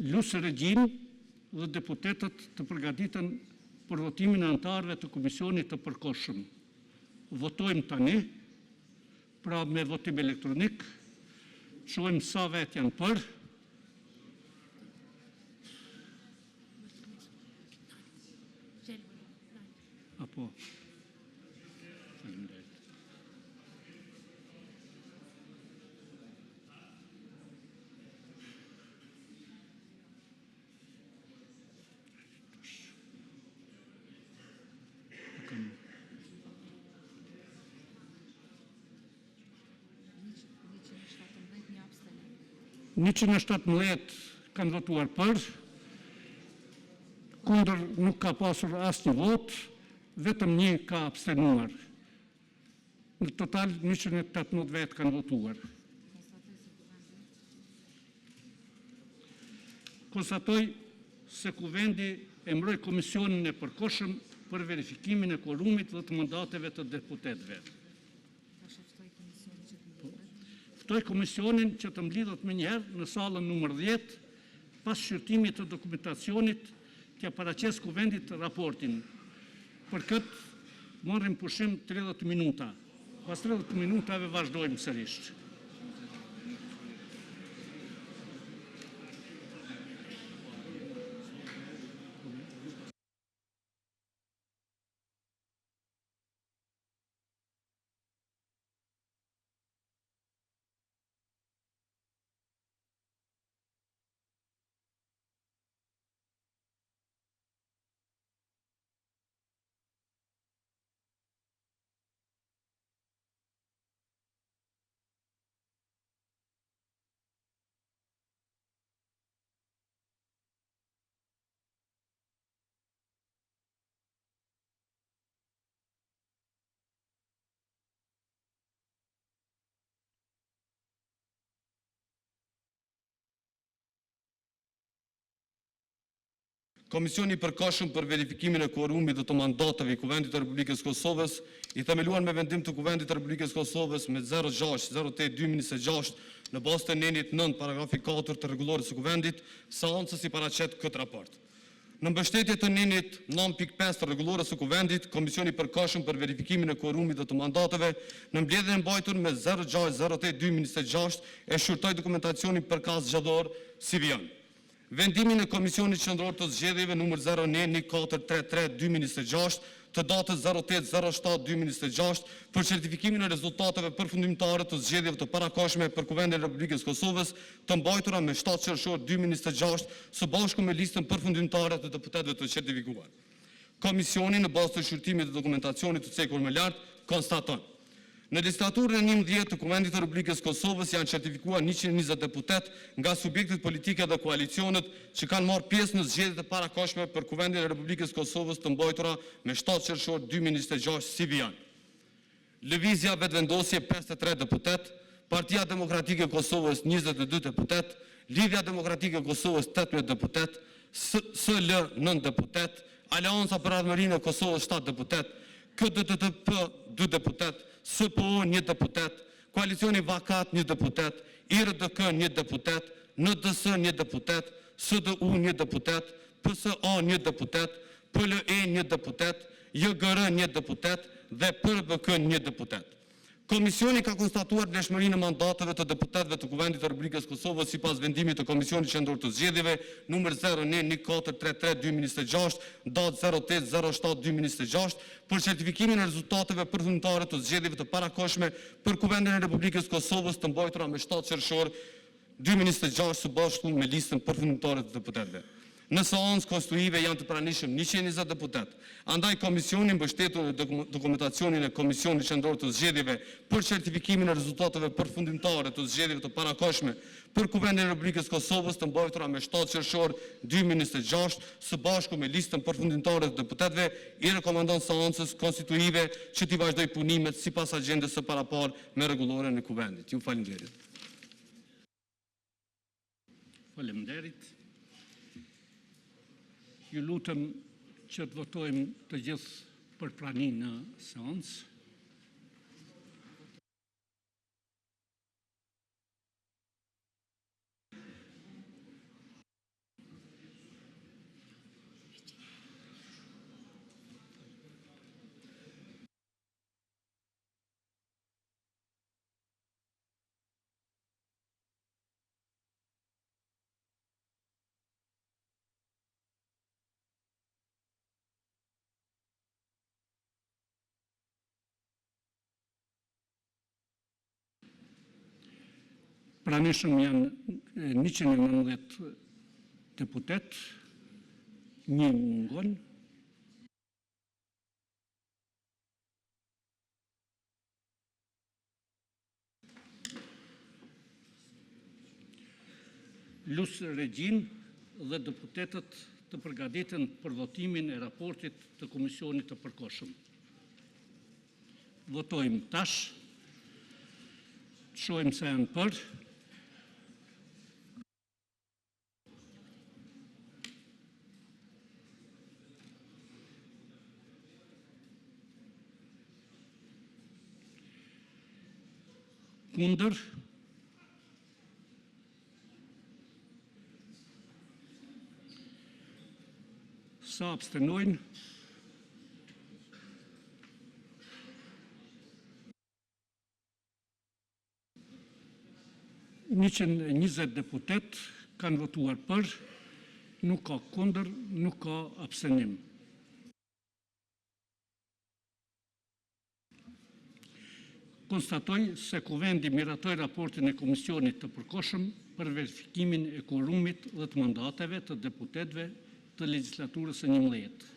Lusë regjim dhe deputetët të përgatiten për votimin e anëtarëve të komisionit të përkohshëm. Votojmë tani, pra me votim elektronik, shohim sa vetë janë për. Apo. Në 17 kanë votuar për, kundër nuk ka pasur asnjë vot, vetëm një ka abstenuar. Në total 118 vetë kanë votuar. Konstatoj se kuvendi emëroi komisionin e përkohshëm për verifikimin e quorumit dhe të mandateve të deputetëve. Ftoj komisionin që të mblidhet menjëherë në sallën numër 10, pas shqyrtimit të dokumentacionit, t'ia paraqes kuvendit raportin. Për këtë marrim pushim 30 minuta. Pas 30 minutave vazhdojmë sërish. Komisioni i përkohshëm për verifikimin e quorumit dhe të mandateve i Kuvendit të Republikës Kosovës, i themeluar me vendim të Kuvendit të Republikës Kosovës me 06-08-2026 në bazë të nenit 9 paragrafi 4 të rregullores së Kuvendit, seancës i paraqet këtë raport. Në mbështetje të nenit 9.5 të rregullores së Kuvendit, Komisioni i përkohshëm për verifikimin e quorumit dhe të mandateve në mbledhjen e mbajtur me 06-08-2026 e shqyrtoi dokumentacionin përkatës zgjidhor si vjen. Vendimin e Komisionit Qendror të Zgjedhjeve numër 09-1433-2026 të datës 08-07-2026 për certifikimin e rezultateve përfundimtare të zgjedhjeve të parakohshme për Kuvendin e Republikës Kosovës të mbajtura me 7 qershor 2026 së bashku me listën përfundimtare të deputetëve të certifikuar. Komisioni në bazë të shqyrtimit të dokumentacionit të cekur më lart konstaton: në legislaturën e 11 të Kuvendit të Republikës Kosovës janë certifikuar 120 deputet nga subjektet politike dhe koalicionet që kanë marrë pjesë në zgjedhjet e parakohshme për Kuvendin e Republikës Kosovës të mbajtura me 7 qershor 2026 si vjen. Lëvizja Vetëvendosje 53 deputet, Partia Demokratike e Kosovës 22 deputet, Lidhja Demokratike e Kosovës 18 deputet, SL 9 deputet, Aleanca për Ardhmërinë e Kosovës 7 deputet, KDTP 2 deputet, SPO 1 deputet, Koalicioni Vakat 1 deputet, IRDK 1 deputet, NDS 1 deputet, SDU 1 deputet, PSA 1 deputet, PLE 1 deputet, JGR 1 deputet dhe PRBK 1 deputet. Komisioni ka konstatuar vlefshmërinë e mandateve të deputetëve të Kuvendit të Republikës Kosovës sipas vendimit të Komisionit Qendror të Zgjedhjeve numër 09-1433-2026, datë 08-07-2026 për certifikimin e rezultateve përfundimtare të zgjedhjeve të parakohshme për Kuvendin e Republikës Kosovës të mbajtura me 7 qershor 2026 së bashku me listën përfundimtare të deputetëve. Në seancë konstituive janë të pranishëm 120 deputet. Andaj Komisioni mbështetur në dokumentacionin e Komisionit Qendror të Zgjedhjeve për certifikimin e rezultateve përfundimtare të zgjedhjeve të parakohshme për Kuvendin e Republikës Kosovës të mbajtura me 7 qershor 2026 së bashku me listën përfundimtare të deputetëve, i rekomandon seancës konstituive që t'i vazhdoj punimet sipas agjendës së parapar me rregulloren e Kuvendit. Ju falenderit. Faleminderit. Ju lutem që të votojmë të gjithë për praninë në seancë. Pranishëm janë 119 deputet, 1 mungon. Lusë Regjin dhe deputetët të përgatiten për votimin e raportit të Komisionit të Përkohshëm. Votojmë tash. Shohim se janë për. Kundër. Sa abstenojnë? Njëqen 20 deputet kanë votuar për, nuk ka kundër, nuk ka abstenim. Konstatoj se Kuvendi miratoi raportin e Komisionit të Përkohshëm për verifikimin e kurumit dhe të mandateve të deputetëve të legjislaturës së 11.